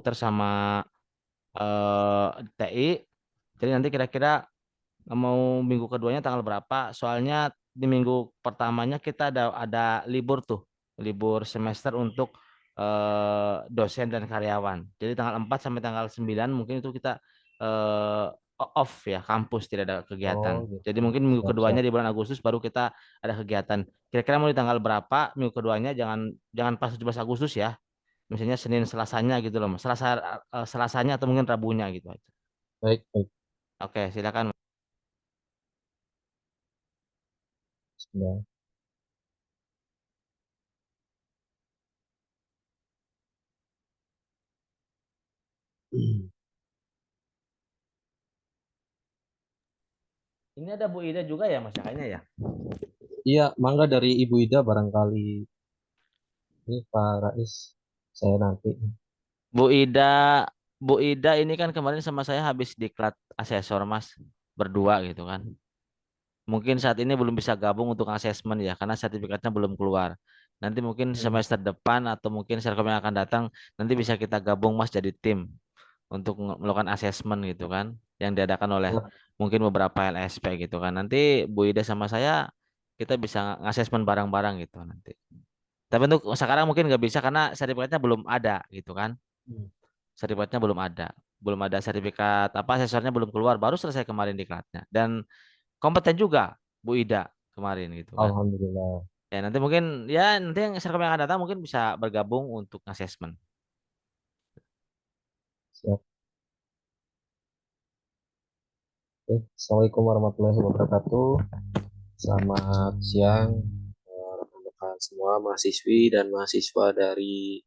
komputer sama TI. Jadi nanti kira-kira mau minggu keduanya tanggal berapa? Soalnya di minggu pertamanya kita ada libur tuh, libur semester untuk dosen dan karyawan. Jadi tanggal 4 sampai tanggal 9 mungkin itu kita eh, off ya, kampus tidak ada Oh kegiatan. Jadi gitu. mungkin minggu Siap keduanya siap. di bulan Agustus baru kita ada kegiatan. Kira-kira mau di tanggal berapa minggu keduanya? Jangan jangan pas 17 Agustus ya. Misalnya Senin Selasanya gitu loh, Mas. Selasanya atau mungkin Rabunya gitu aja. Baik baik. Oke, silakan. Sudah. Ini ada Bu Ida juga ya Mas ya, kayaknya ya. Iya, mangga dari Ibu Ida barangkali ini Pak Rais saya nanti. Bu Ida, Bu Ida ini kan kemarin sama saya habis diklat asesor Mas, berdua gitu kan. Mungkin saat ini belum bisa gabung untuk asesmen ya, karena sertifikatnya belum keluar. Nanti mungkin Hmm. semester depan atau mungkin serkom yang akan datang, nanti bisa kita gabung Mas jadi tim untuk melakukan asesmen gitu kan, yang diadakan oleh Siap. mungkin beberapa LSP gitu kan. Nanti Bu Ida sama saya kita bisa ngasesmen bareng-bareng gitu nanti. Tapi untuk sekarang mungkin nggak bisa karena sertifikatnya belum ada gitu kan. Hmm. Sertifikatnya belum ada. Belum ada sertifikat apa asesornya belum keluar. Baru selesai kemarin diklatnya. Dan kompeten juga Bu Ida kemarin gitu kan. Alhamdulillah. Ya nanti mungkin ya nanti yang serkom yang akan datang mungkin bisa bergabung untuk asesmen. Siap. Oke. Assalamualaikum warahmatullahi wabarakatuh. Selamat siang rekan-rekan semua mahasiswi dan mahasiswa dari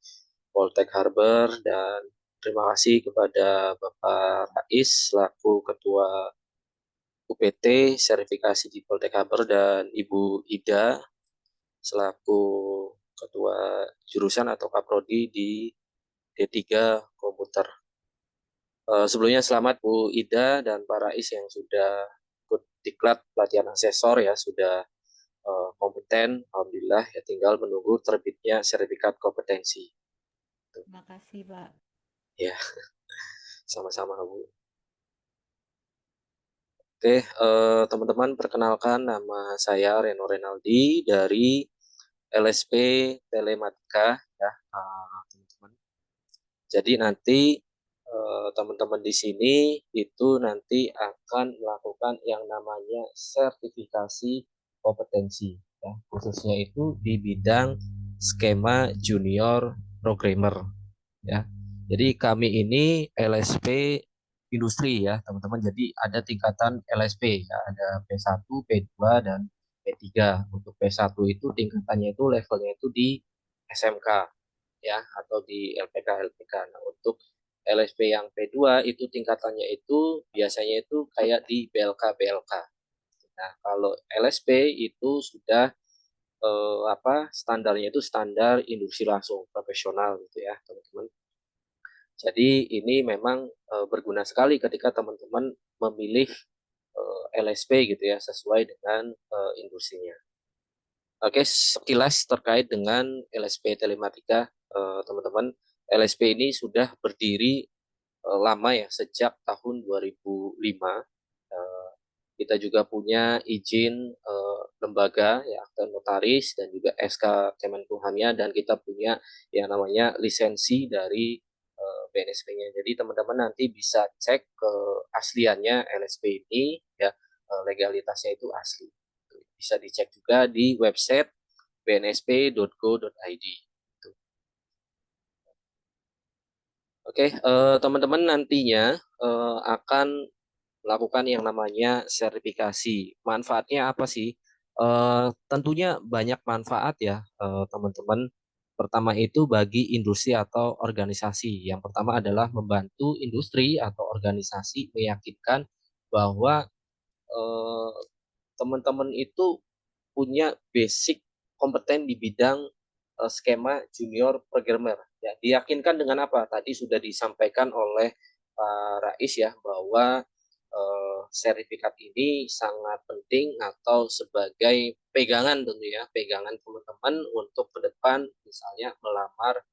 Poltek Harbour, dan terima kasih kepada Bapak Rais selaku Ketua UPT Sertifikasi di Poltek Harbour dan Ibu Ida selaku Ketua Jurusan atau Kaprodi di D3 Komputer. Sebelumnya selamat Bu Ida dan Pak Rais yang sudah ikut diklat pelatihan asesor ya, sudah kompeten, alhamdulillah ya, tinggal menunggu terbitnya sertifikat kompetensi. Terima kasih, Pak. Ya, sama-sama Bu. Oke, teman-teman, perkenalkan nama saya Reno Renaldi dari LSP Telematika ya, teman-teman. Jadi nanti teman-teman di sini itu nanti akan melakukan yang namanya sertifikasi kompetensi ya, khususnya itu di bidang skema junior programmer ya. Jadi kami ini LSP industri ya, teman-teman. Jadi ada tingkatan LSP ya, ada P1, P2 dan P3. Untuk P1 itu tingkatannya itu levelnya itu di SMK ya, atau di LPK LPK. Nah, untuk LSP yang P2 itu tingkatannya itu biasanya itu kayak di BLK BLK. Nah, kalau LSP itu sudah standarnya itu standar industri langsung profesional gitu ya, teman-teman. Jadi ini memang berguna sekali ketika teman-teman memilih LSP gitu ya, sesuai dengan industrinya. Oke, sekilas terkait dengan LSP Telematika, teman-teman. LSP ini sudah berdiri lama ya, sejak tahun 2005. Eh, Kita juga punya izin lembaga ya, akta notaris dan juga SK Kemenkumhamnya, dan kita punya yang namanya lisensi dari BNSP-nya. Jadi teman-teman nanti bisa cek ke asliannya LSP ini ya, legalitasnya itu asli. Bisa dicek juga di website bnsp.go.id. Oke, teman-teman nantinya akan melakukan yang namanya sertifikasi. Manfaatnya apa sih? Tentunya banyak manfaat ya, teman-teman. Pertama itu bagi industri atau organisasi. Yang pertama adalah membantu industri atau organisasi meyakinkan bahwa eh, teman-teman itu punya basic kompeten di bidang skema junior programmer. Ya, diyakinkan dengan apa? Tadi sudah disampaikan oleh Pak Rais ya, bahwa sertifikat ini sangat penting atau sebagai pegangan tentu ya, pegangan teman-teman untuk ke depan misalnya melamar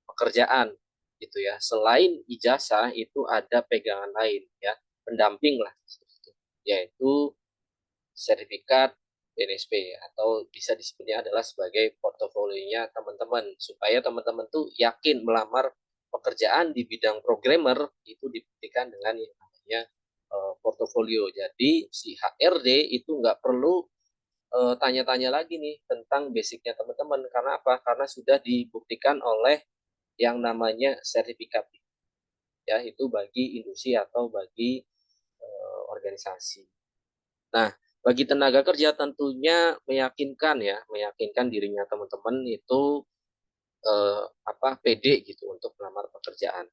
pekerjaan gitu ya. Selain ijazah itu ada pegangan lain ya, pendamping lah, yaitu sertifikat BNSP atau bisa disebutnya adalah sebagai portofolionya teman-teman supaya teman-teman tuh yakin melamar pekerjaan di bidang programmer itu dibuktikan dengan yang namanya portofolio. Jadi si HRD itu nggak perlu tanya-tanya lagi nih tentang basicnya teman-teman. Karena apa? Karena sudah dibuktikan oleh yang namanya sertifikat ya, itu bagi industri atau bagi organisasi. Nah, bagi tenaga kerja tentunya meyakinkan dirinya teman-teman itu pede gitu untuk melamar pekerjaan.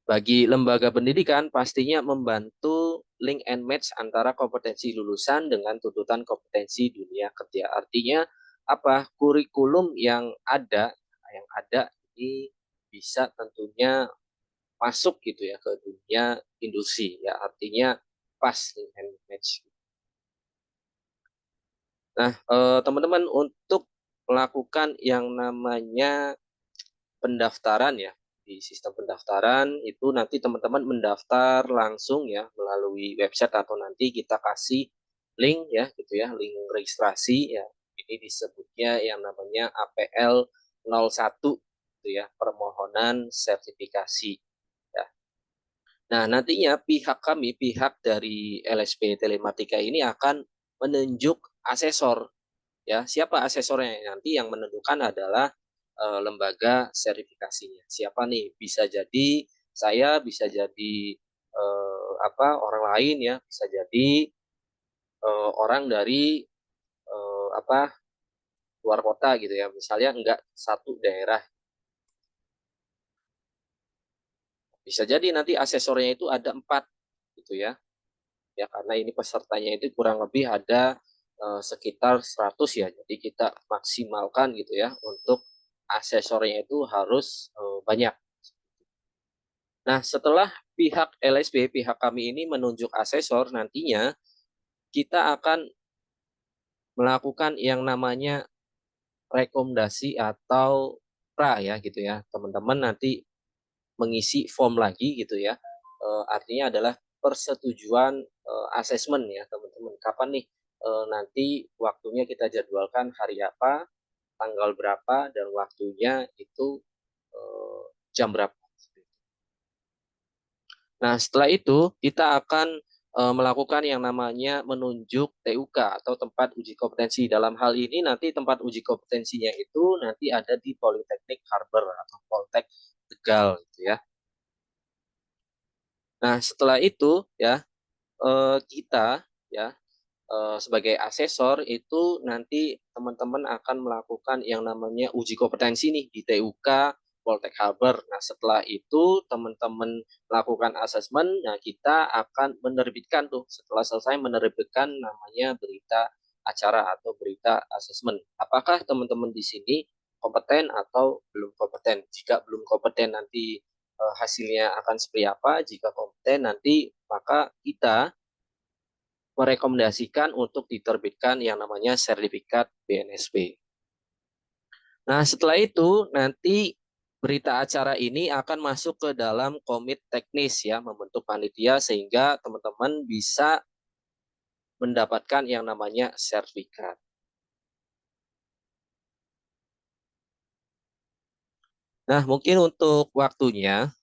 Bagi lembaga pendidikan pastinya membantu link and match antara kompetensi lulusan dengan tuntutan kompetensi dunia kerja. Artinya apa? Kurikulum yang ada ini bisa tentunya masuk gitu ya ke dunia industri ya. Artinya pas link and match. Nah, teman-teman untuk melakukan yang namanya pendaftaran ya, di sistem pendaftaran itu nanti teman-teman mendaftar langsung ya melalui website atau nanti kita kasih link ya gitu ya, link registrasi ya. Ini disebutnya yang namanya APL 01 gitu ya, permohonan sertifikasi ya. Nah, nantinya pihak dari LSP Telematika ini akan menunjuk asesor ya. Siapa asesornya? Nanti yang menentukan adalah lembaga sertifikasinya. Siapa nih? Bisa jadi saya, bisa jadi orang lain ya, bisa jadi orang dari luar kota gitu ya. Misalnya enggak satu daerah. Bisa jadi nanti asesornya itu ada 4 gitu ya. Ya karena ini pesertanya itu kurang lebih ada sekitar 100 ya. Jadi kita maksimalkan gitu ya untuk asesornya itu harus banyak. Nah, setelah pihak LSB, pihak kami ini menunjuk asesor, nantinya kita akan melakukan yang namanya rekomendasi atau pra ya gitu ya. Teman-teman nanti mengisi form lagi gitu ya. Artinya adalah persetujuan asesmen ya teman-teman. Kapan nih nanti waktunya kita jadwalkan hari apa, tanggal berapa, dan waktunya itu jam berapa. Nah, setelah itu kita akan melakukan yang namanya menunjuk TUK atau tempat uji kompetensi. Dalam hal ini nanti tempat uji kompetensinya itu nanti ada di Politeknik Harbour atau Poltek Tegal gitu ya. Nah, setelah itu ya kita ya sebagai asesor itu nanti teman-teman akan melakukan yang namanya uji kompetensi nih di TUK Poltek Harbour. Nah, setelah itu teman-teman melakukan asesmen, nah kita akan menerbitkan tuh setelah selesai menerbitkan namanya berita acara atau berita asesmen. Apakah teman-teman di sini kompeten atau belum kompeten? Jika belum kompeten nanti hasilnya akan seperti apa? Jika kompeten nanti maka kita merekomendasikan untuk diterbitkan yang namanya sertifikat BNSP. Nah, setelah itu nanti berita acara ini akan masuk ke dalam komit teknis ya, membentuk panitia sehingga teman-teman bisa mendapatkan yang namanya sertifikat. Nah, mungkin untuk waktunya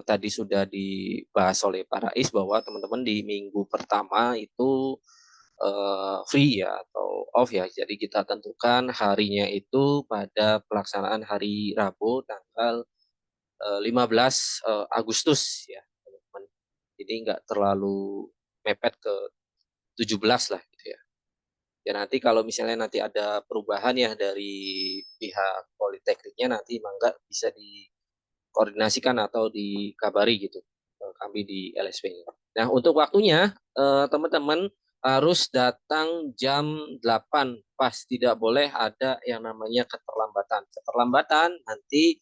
tadi sudah dibahas oleh Pak Rais bahwa teman-teman di minggu pertama itu free ya atau off ya. Jadi kita tentukan harinya itu pada pelaksanaan hari Rabu tanggal 15 Agustus ya, teman-teman. Jadi nggak terlalu mepet ke 17 lah gitu ya. Ya nanti kalau misalnya nanti ada perubahan ya dari pihak Politekniknya nanti mangga bisa dikoordinasikan atau dikabari gitu kami di LSP. Nah, untuk waktunya teman-teman harus datang jam 8 pas, tidak boleh ada yang namanya keterlambatan. Keterlambatan nanti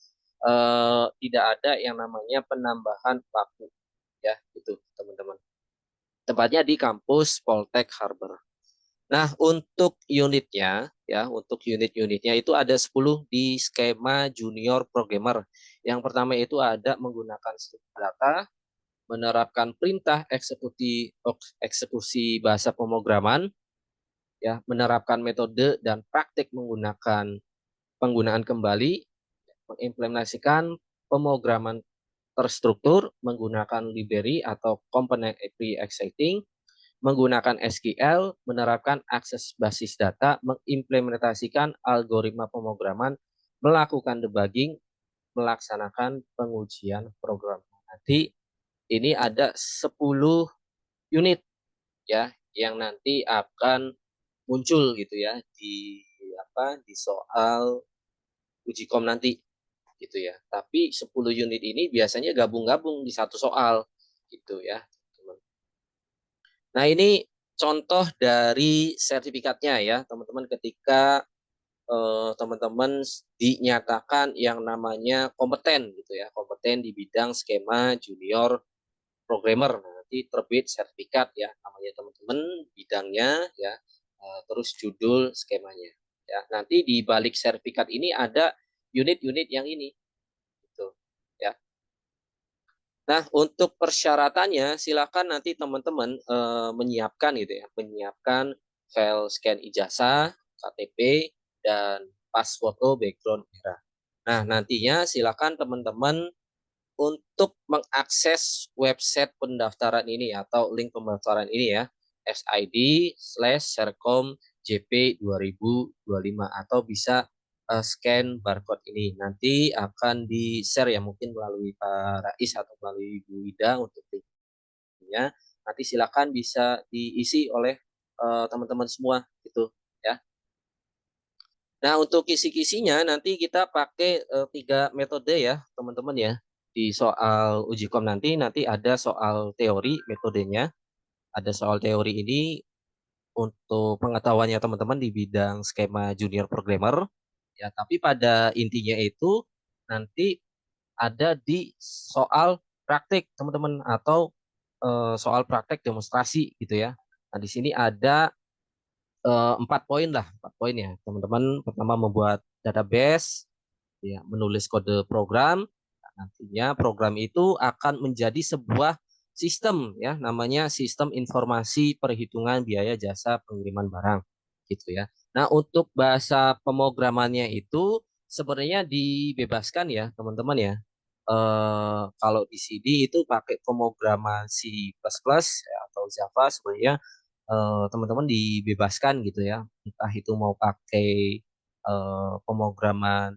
tidak ada yang namanya penambahan waktu ya, gitu teman-teman. Tempatnya di kampus Poltek Harbour. Nah, untuk unitnya ya, untuk unit-unitnya itu ada 10 di skema junior programmer. Yang pertama itu ada menggunakan struktur data, menerapkan perintah eksekusi bahasa pemrograman, ya, menerapkan metode dan praktik menggunakan penggunaan kembali, mengimplementasikan pemrograman terstruktur menggunakan library atau component pre-exciting, menggunakan SQL, menerapkan akses basis data, mengimplementasikan algoritma pemrograman, melakukan debugging, melaksanakan pengujian program. Nanti ini ada 10 unit ya yang nanti akan muncul gitu ya di soal uji kom nanti gitu ya. Tapi 10 unit ini biasanya gabung-gabung di satu soal gitu ya. Nah, ini contoh dari sertifikatnya ya, teman-teman, ketika teman-teman dinyatakan yang namanya kompeten gitu ya, kompeten di bidang skema junior programmer. Nah, nanti terbit sertifikat ya, namanya teman-teman, bidangnya ya, terus judul skemanya. Ya, nanti di balik sertifikat ini ada unit-unit yang ini gitu ya. Nah, untuk persyaratannya silakan nanti teman-teman menyiapkan gitu ya, menyiapkan file scan ijazah, KTP, dan pas foto background merah. Nah, nantinya silakan teman-teman untuk mengakses website pendaftaran ini atau link pendaftaran ini ya, sid/serkom jp 2025, atau bisa scan barcode ini. Nanti akan di-share ya, mungkin melalui Pak Rais atau melalui Bu Ida untuk linknya. Nanti silakan bisa diisi oleh teman-teman semua gitu ya. Nah, untuk kisi-kisinya nanti kita pakai 3 metode ya, teman-teman ya. Di soal uji kom nanti ada soal teori metodenya, ada soal teori ini untuk pengetahuannya teman-teman di bidang skema junior programmer ya, tapi pada intinya itu nanti ada di soal praktik teman-teman, atau soal praktek demonstrasi gitu ya. Nah, di sini ada 4 poin lah, 4 poin ya teman-teman. Pertama, membuat database, ya, menulis kode program. Nah, nantinya program itu akan menjadi sebuah sistem ya, namanya sistem informasi perhitungan biaya jasa pengiriman barang gitu ya. Nah, untuk bahasa pemrogramannya itu sebenarnya dibebaskan ya teman-teman ya. Kalau di CD itu pakai pemrograman C++ ya, atau Java, sebenarnya teman-teman dibebaskan gitu ya. Entah itu mau pakai pemrograman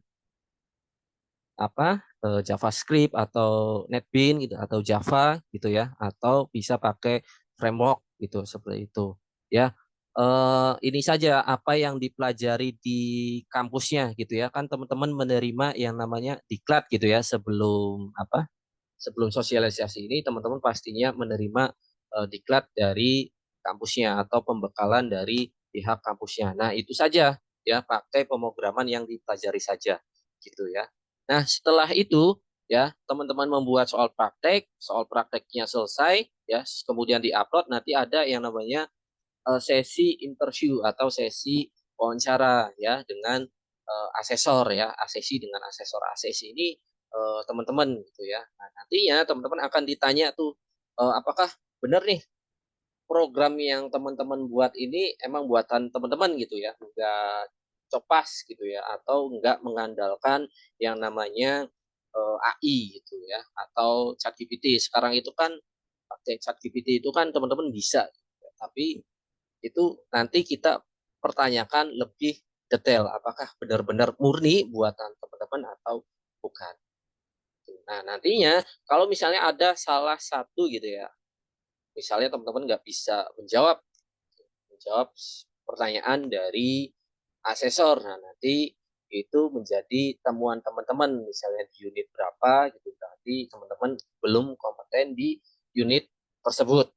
JavaScript atau NetBeans gitu, atau Java gitu ya, atau bisa pakai framework gitu, seperti itu ya. Ini saja apa yang dipelajari di kampusnya gitu ya, kan teman-teman menerima yang namanya diklat gitu ya, sebelum sosialisasi ini teman-teman pastinya menerima diklat dari kampusnya atau pembekalan dari pihak kampusnya. Nah, itu saja ya, pakai pemrograman yang dipelajari saja gitu ya. Nah, setelah itu ya, teman-teman membuat soal prakteknya selesai ya, kemudian diupload, nanti ada yang namanya sesi interview atau sesi wawancara ya dengan asesor ya, asesor ini teman-teman gitu ya. Nah, nantinya teman-teman akan ditanya tuh apakah benar nih program yang teman-teman buat ini emang buatan teman-teman gitu ya, enggak copas gitu ya, atau enggak mengandalkan yang namanya AI gitu ya, atau ChatGPT. Sekarang itu kan pakai ChatGPT itu kan teman-teman bisa gitu ya. Tapi itu nanti kita pertanyakan lebih detail, apakah benar-benar murni buatan teman-teman atau bukan. Nah, nantinya kalau misalnya ada salah satu gitu ya, misalnya teman-teman nggak bisa menjawab pertanyaan dari asesor. Nah, nanti itu menjadi temuan teman-teman, misalnya di unit berapa gitu, berarti teman-teman belum kompeten di unit tersebut.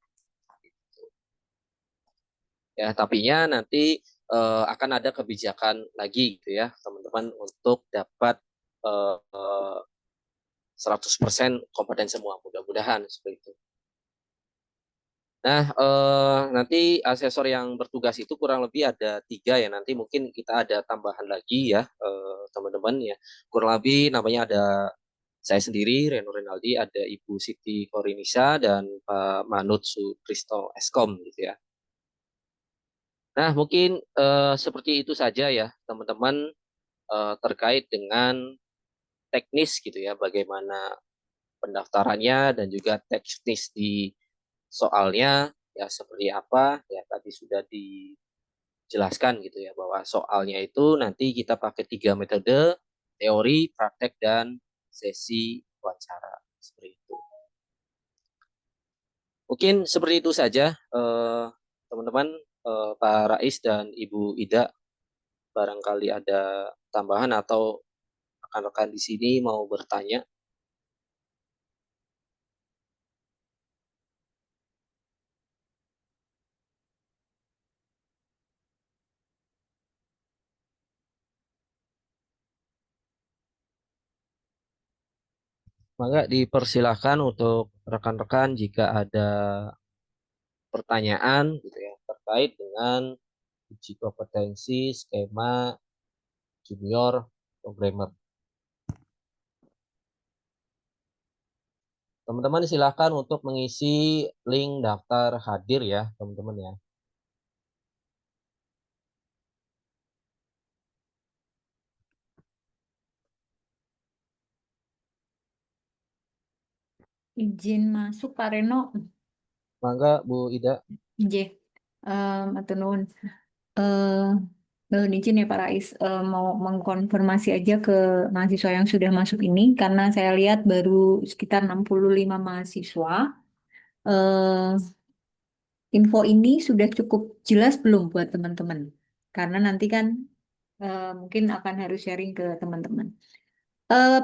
Ya, tapinya nanti akan ada kebijakan lagi gitu ya teman-teman, untuk dapat 100% kompeten semua, mudah-mudahan seperti itu. Nah, nanti asesor yang bertugas itu kurang lebih ada 3 ya. Nanti mungkin kita ada tambahan lagi ya, teman-teman ya. Kurang lebih namanya ada saya sendiri, Reno Renaldi, ada Ibu Siti Korinisa, dan Pak Manut Sukristo Eskom gitu ya. Nah, mungkin seperti itu saja ya, teman-teman, terkait dengan teknis gitu ya, bagaimana pendaftarannya dan juga teknis di soalnya ya seperti apa ya tadi sudah dijelaskan gitu ya bahwa soalnya itu nanti kita pakai 3 metode: teori, praktek, dan sesi wawancara seperti itu. Mungkin seperti itu saja, teman-teman, Pak Rais dan Ibu Ida, barangkali ada tambahan atau rekan-rekan di sini mau bertanya. Maka dipersilahkan untuk rekan-rekan jika ada pertanyaan gitu ya terkait dengan uji kompetensi skema junior programmer. Teman-teman silakan untuk mengisi link daftar hadir ya, teman-teman ya. Izin masuk Pak Reno. Mangga Bu Ida. Nggih. Atur nuwun. Eh, Mohon izin ya Pak Rais, mau mengkonfirmasi aja ke mahasiswa yang sudah masuk ini, karena saya lihat baru sekitar 65 mahasiswa. Eh, Info ini sudah cukup jelas belum buat teman-teman? Karena nanti kan mungkin akan harus sharing ke teman-teman.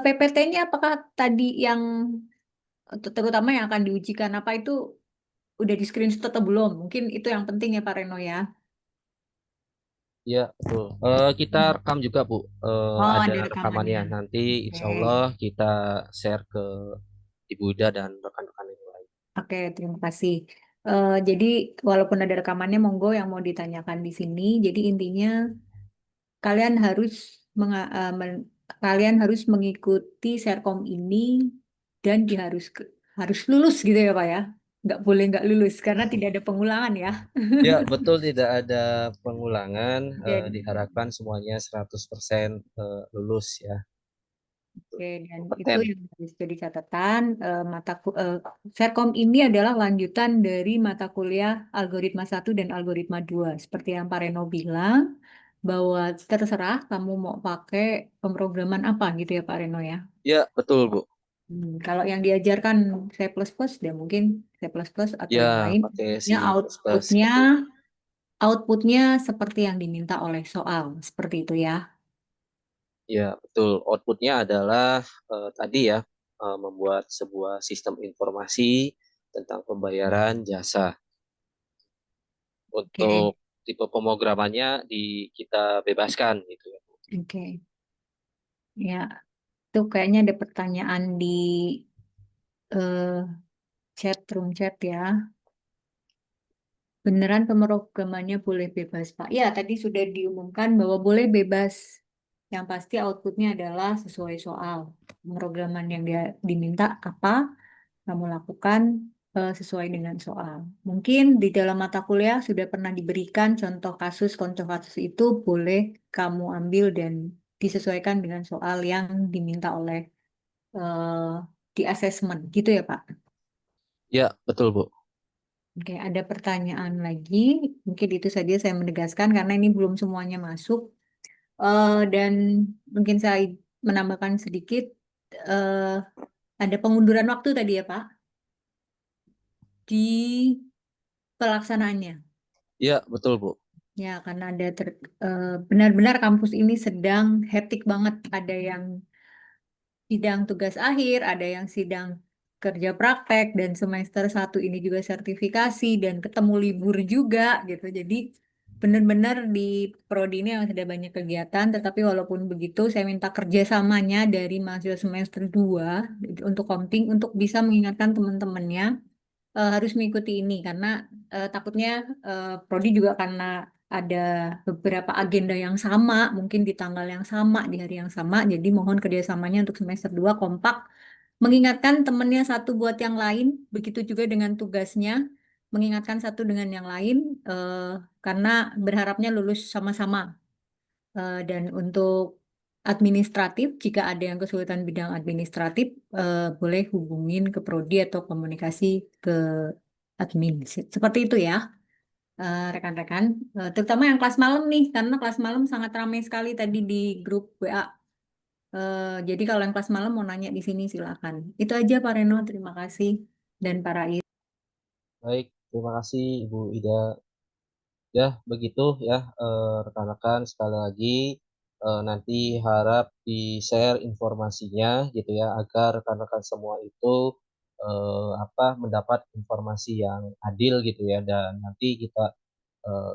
PPT-nya apakah tadi yang terutama yang akan diujikan apa itu udah di screenshot atau belum? Mungkin itu yang penting ya Pak Reno ya. Ya, betul. Kita rekam juga Bu. Oh, Ada ada rekamannya. rekamannya. Nanti Oke. insya Allah kita share ke Ibu Ida dan rekan-rekan yang lain. Oke, terima kasih. Jadi walaupun ada rekamannya, monggo yang mau ditanyakan di sini. Jadi intinya kalian harus kalian harus mengikuti Serkom ini dan harus lulus gitu ya Pak ya. Nggak boleh nggak lulus karena tidak ada pengulangan ya. Ya, betul, tidak ada pengulangan. Dan Diharapkan semuanya 100% lulus ya. Oke, dan itu Kompeten. yang harus jadi catatan. Serkom ini adalah lanjutan dari mata kuliah Algoritma 1 dan Algoritma 2. Seperti yang Pak Reno bilang, bahwa terserah kamu mau pakai pemrograman apa gitu ya Pak Reno ya. Ya, betul Bu. Kalau yang diajarkan C++, ya mungkin C++ atau Ya, yang lain, pakai C++ ya outputnya betul. outputnya seperti yang diminta oleh soal. Seperti itu ya. Ya, betul. Outputnya adalah tadi ya, membuat sebuah sistem informasi tentang pembayaran jasa. Oke, Untuk tipe pemrogramannya kita bebaskan gitu ya. oke. Ya, itu kayaknya ada pertanyaan di eh, room chat ya. Beneran pemrogramannya boleh bebas, Pak? Ya, tadi sudah diumumkan bahwa boleh bebas. Yang pasti outputnya adalah sesuai soal. Pemrograman yang dia diminta apa, kamu lakukan sesuai dengan soal. Mungkin di dalam mata kuliah sudah pernah diberikan contoh kasus itu boleh kamu ambil dan disesuaikan dengan soal yang diminta oleh eh, di asesmen, gitu ya Pak? Ya, betul Bu. Oke, ada pertanyaan lagi. Mungkin itu saja saya menegaskan karena ini belum semuanya masuk. Dan mungkin saya menambahkan sedikit, eh, ada pengunduran waktu tadi ya Pak, di pelaksanaannya. Ya, betul Bu. Ya, karena benar-benar kampus ini sedang hektik banget. Ada yang sidang tugas akhir, ada yang sidang kerja praktek, dan semester 1 ini juga sertifikasi, dan ketemu libur juga gitu. Jadi benar-benar di prodi ini yang sudah banyak kegiatan, tetapi walaupun begitu saya minta kerjasamanya dari mahasiswa semester 2 untuk komping, untuk bisa mengingatkan teman-temannya harus mengikuti ini karena takutnya prodi juga karena ada beberapa agenda yang sama, mungkin di tanggal yang sama, di hari yang sama. Jadi mohon kerjasamanya untuk semester 2 kompak, mengingatkan temennya satu buat yang lain, begitu juga dengan tugasnya, mengingatkan satu dengan yang lain, karena berharapnya lulus sama-sama. Dan untuk administratif, jika ada yang kesulitan bidang administratif, boleh hubungin ke prodi atau komunikasi ke admin. Seperti itu ya, rekan-rekan. Terutama yang kelas malam nih, karena kelas malam sangat ramai sekali tadi di grup WA. Jadi kalau yang kelas malam mau nanya di sini silakan. Itu aja Pak Reno, terima kasih. Dan Pak Rais. Baik, terima kasih Ibu Ida. Ya, begitu ya rekan-rekan sekali lagi nanti harap di-share informasinya gitu ya agar rekan-rekan semua itu mendapat informasi yang adil gitu ya dan nanti kita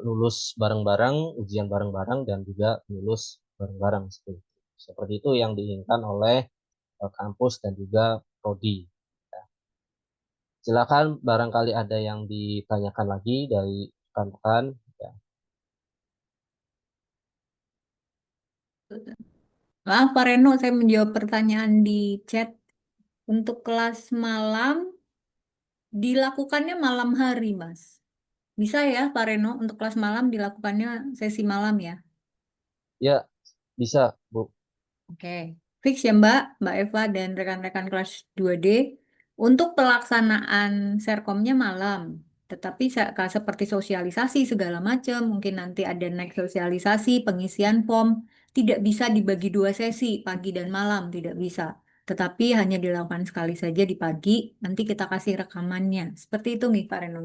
lulus bareng-bareng, ujian bareng-bareng dan juga lulus bareng-bareng seperti itu. Seperti itu yang diinginkan oleh kampus dan juga prodi. Silakan barangkali ada yang ditanyakan lagi dari rekan-rekan. Ya. Maaf Pak Reno, saya menjawab pertanyaan di chat. Untuk kelas malam, dilakukannya malam hari, Mas. Bisa ya, Pak Reno, untuk kelas malam dilakukannya sesi malam ya. Ya, bisa, Bu. Oke, fix ya Mbak Eva dan rekan-rekan kelas 2D. Untuk pelaksanaan serkomnya malam, tetapi seperti sosialisasi segala macam, mungkin nanti ada next sosialisasi, pengisian form, tidak bisa dibagi dua sesi, pagi dan malam, tidak bisa. Tetapi hanya dilakukan sekali saja di pagi, nanti kita kasih rekamannya. Seperti itu nih Pak Reno.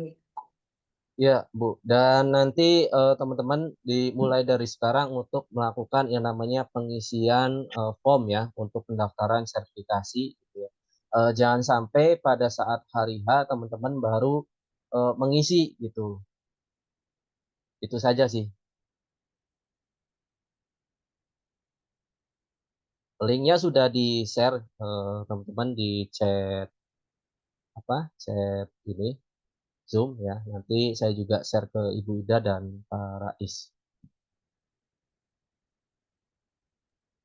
Ya, Bu. Dan nanti teman-teman dimulai dari sekarang untuk melakukan yang namanya pengisian form ya untuk pendaftaran sertifikasi. Gitu ya. Jangan sampai pada saat hari H teman-teman baru mengisi gitu. Itu saja sih. Linknya sudah di-share teman-teman di chat chat ini Zoom ya. Nanti saya juga share ke Ibu Ida dan Pak Rais.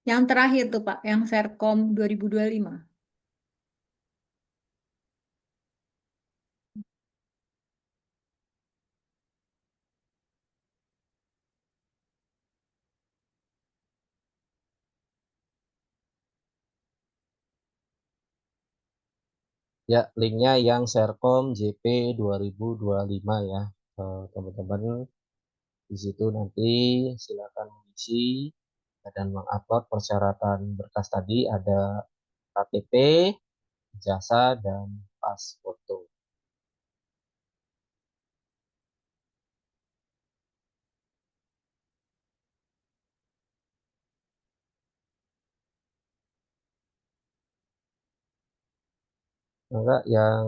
Yang terakhir tuh Pak, yang Serkom 2025. Ya, linknya yang Serkom JP 2025 ya, teman-teman. Di situ nanti silakan mengisi dan mengupload persyaratan berkas tadi ada KTP, jasa, dan pas foto. Enggak, yang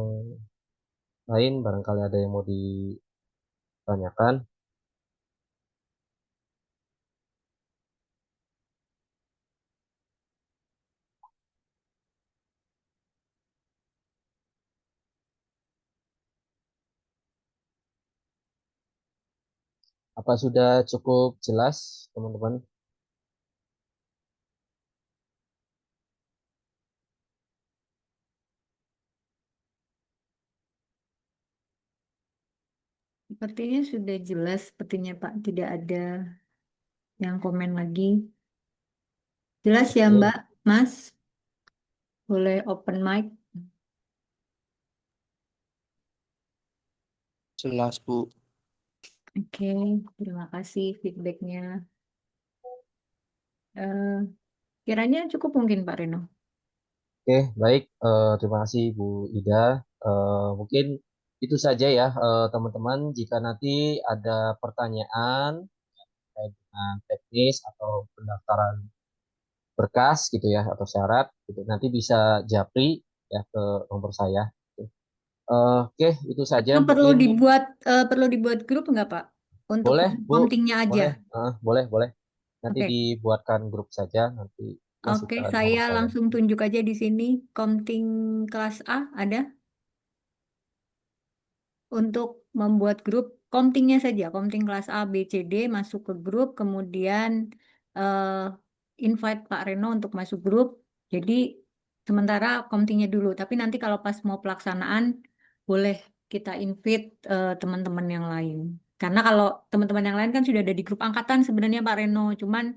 lain barangkali ada yang mau ditanyakan. Apa sudah cukup jelas, teman-teman? Sepertinya sudah jelas, sepertinya Pak, tidak ada yang komen lagi. Jelas ya Oke, Mbak, Mas, boleh open mic. Jelas, Bu. Oke, terima kasih feedbacknya. Eh, kiranya cukup mungkin Pak Reno. Oke, baik. Terima kasih Bu Ida. Mungkin itu saja ya, teman-teman. Jika nanti ada pertanyaan terkait dengan teknis atau pendaftaran berkas gitu ya atau syarat, gitu, nanti bisa japri ya ke nomor saya. Oke, itu saja Itu mungkin. perlu dibuat grup nggak Pak? Untuk Boleh, khusus Bu. komtingnya aja. Boleh, boleh, boleh. Nanti Oke, dibuatkan grup saja. Nanti masuk oke, ke saya nomor saya. langsung tunjuk aja di sini. Komting kelas A ada? untuk membuat grup komtingnya saja, komting kelas A, B, C, D masuk ke grup, kemudian invite Pak Reno untuk masuk grup. Jadi sementara komtingnya dulu, tapi nanti kalau pas mau pelaksanaan boleh kita invite teman-teman yang lain. Karena kalau teman-teman yang lain kan sudah ada di grup angkatan sebenarnya Pak Reno, cuman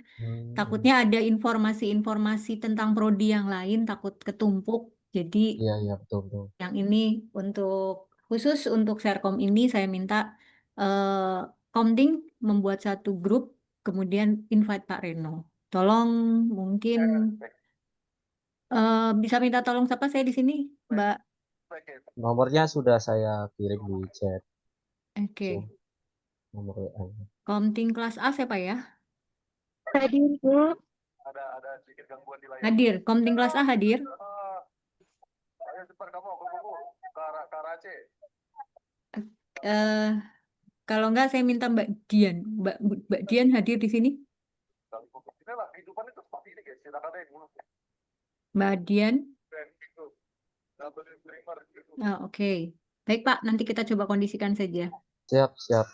takutnya ada informasi-informasi tentang prodi yang lain, takut ketumpuk. Jadi Iya, iya, betul, betul. yang ini khusus untuk Serkom ini saya minta Komding membuat satu grup, kemudian invite Pak Reno. Tolong mungkin bisa minta tolong siapa saya di sini, Mbak. Nomornya sudah saya kirim di chat. Oke. Zoom, nomor WA. Komting kelas A siapa ya? Hadir, Bu. Hadir. Komting kelas A hadir. Eh, kalau enggak saya minta Mbak Dian. Mbak Dian hadir di sini. Mbak Dian. Oh, oke. Baik Pak, nanti kita coba kondisikan saja. Siap, siap.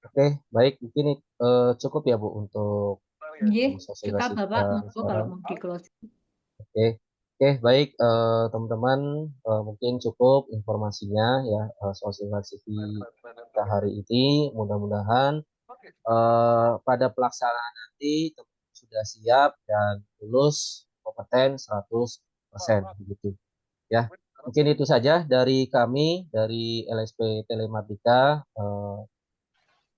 Oke, baik. Mungkin cukup ya Bu untuk Iya, cukup sosialisasi Bapak, kita monggo kalau sekarang. mau di close. Oke, oke, baik teman-teman, mungkin cukup informasinya ya sosialisasi kita hari ini. Mudah-mudahan pada pelaksanaan nanti teman-teman sudah siap dan lulus kompeten 100% begitu. Ya, mungkin itu saja dari kami dari LSP Telematika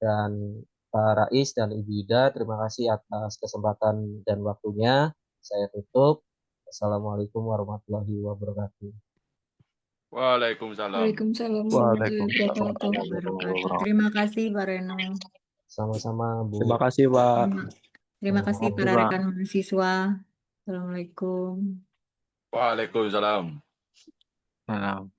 dan Pak Rais dan Ibu Ida. Terima kasih atas kesempatan dan waktunya. Saya tutup. Assalamualaikum warahmatullahi wabarakatuh. Waalaikumsalam. Waalaikumsalam warahmatullahi wabarakatuh. Terima kasih Pak Reno. Sama-sama, Bu. Terima kasih, Pak. Terima kasih Terima para kasih, Pak. rekan mahasiswa. Assalamualaikum. Waalaikumsalam. Salam.